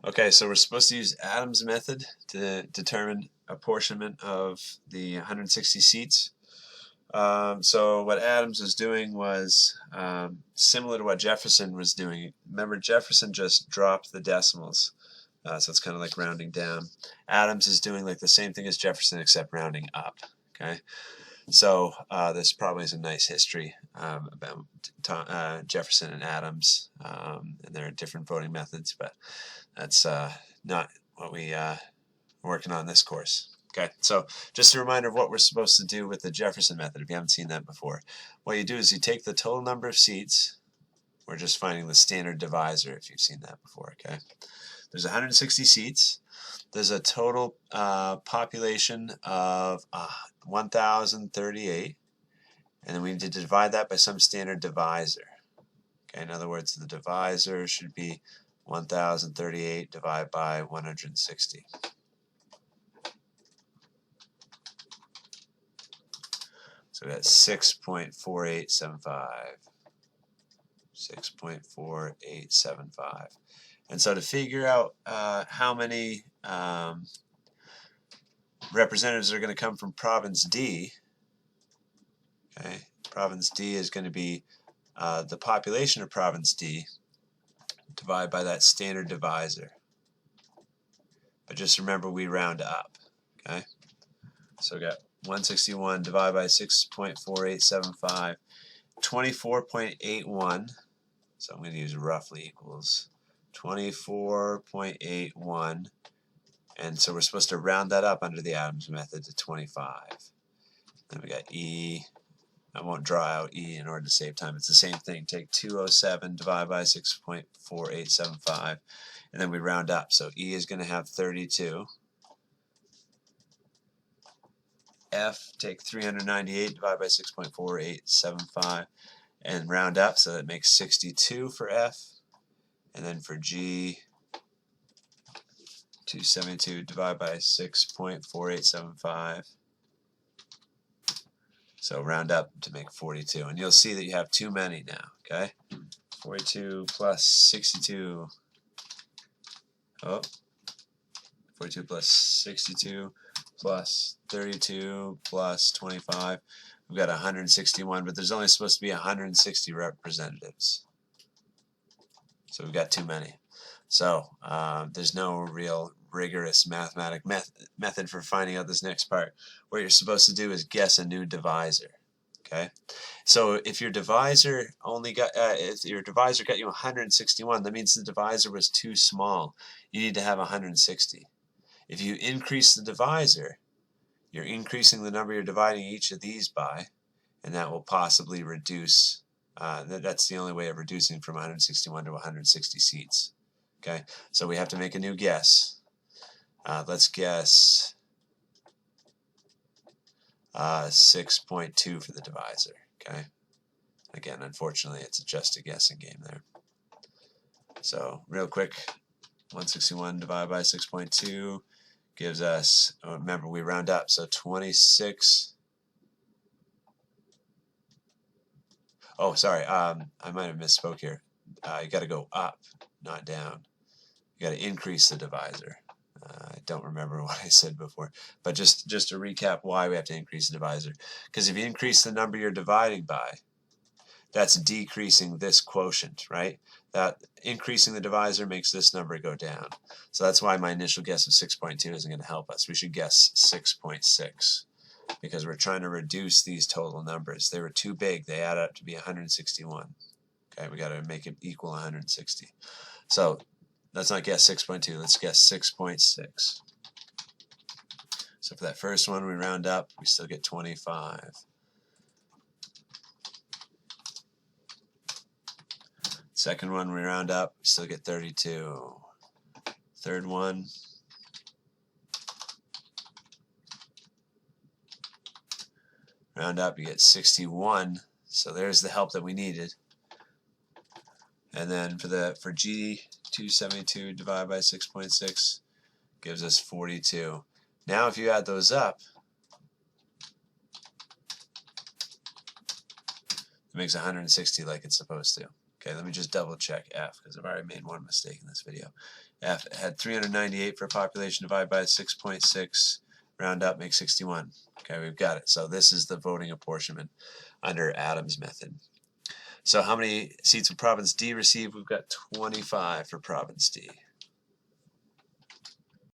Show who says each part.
Speaker 1: Okay, so we're supposed to use Adam's method to determine apportionment of the 160 seats. So what Adams was doing was similar to what Jefferson was doing. Remember, Jefferson just dropped the decimals, so it's kind of like rounding down. Adams is doing like the same thing as Jefferson except rounding up. Okay, so this probably is a nice history about Jefferson and Adams, and their different voting methods, but that's not what we are working on this course. Okay, so just a reminder of what we're supposed to do with the Jefferson method if you haven't seen that before. What you do is you take the total number of seats. We're just finding the standard divisor if you've seen that before. Okay, there's 160 seats. There's a total population of 1,038, and then we need to divide that by some standard divisor. Okay, in other words, the divisor should be 1,038 divided by 160. So that's 6.4875. 6.4875. And so to figure out how many representatives are going to come from province D, okay, province D is going to be the population of province D divided by that standard divisor. But just remember, we round up. Okay, so we got 161 divided by 6.4875, 24.81. So I'm going to use roughly equals 24.81, and so we're supposed to round that up under the Adams method to 25. Then we got E. I won't draw out E in order to save time. It's the same thing. Take 207 divided by 6.4875, and then we round up. So E is going to have 32. F, take 398 divided by 6.4875 and round up, so that makes 62 for F. And then for G, 272 divided by 6.4875. So round up to make 42. And you'll see that you have too many now, okay? 42 plus 62. Oh, 42 plus 62 plus 32 plus 25. We've got 161, but there's only supposed to be 160 representatives. So we've got too many. So there's no real rigorous mathematic method for finding out this next part. What you're supposed to do is guess a new divisor. Okay, so if your divisor got you 161, that means the divisor was too small. You need to have 160. If you increase the divisor, you're increasing the number you're dividing each of these by, and that will possibly reduce. That's the only way of reducing from 161 to 160 seats. Okay, so we have to make a new guess. Let's guess 6.2 for the divisor. Okay, again, unfortunately, it's just a guessing game there. So real quick, 161 divided by 6.2 gives us, remember, we round up, so 26. Oh, sorry, I might have misspoke here. You got to go up, not down. You got to increase the divisor. I don't remember what I said before, but just to recap why we have to increase the divisor. Because if you increase the number you're dividing by, that's decreasing this quotient, right? That increasing the divisor makes this number go down. So that's why my initial guess of 6.2 isn't going to help us. We should guess 6.6 because we're trying to reduce these total numbers. They were too big. They add up to be 161. Okay, we got to make it equal 160. So let's not guess 6.2. Let's guess 6.6. So for that first one, we round up. We still get 25. Second one, we round up, we still get 32. Third one, round up, you get 61. So there's the help that we needed. And then for G, 272 divided by 6.6 gives us 42. Now if you add those up, it makes 160 like it's supposed to. Okay, let me just double check F because I've already made one mistake in this video. F had 398 for a population, divide by 6.6, round up, make 61. Okay, we've got it. So this is the voting apportionment under Adams' method. So how many seats will province D receive? We've got 25 for province D.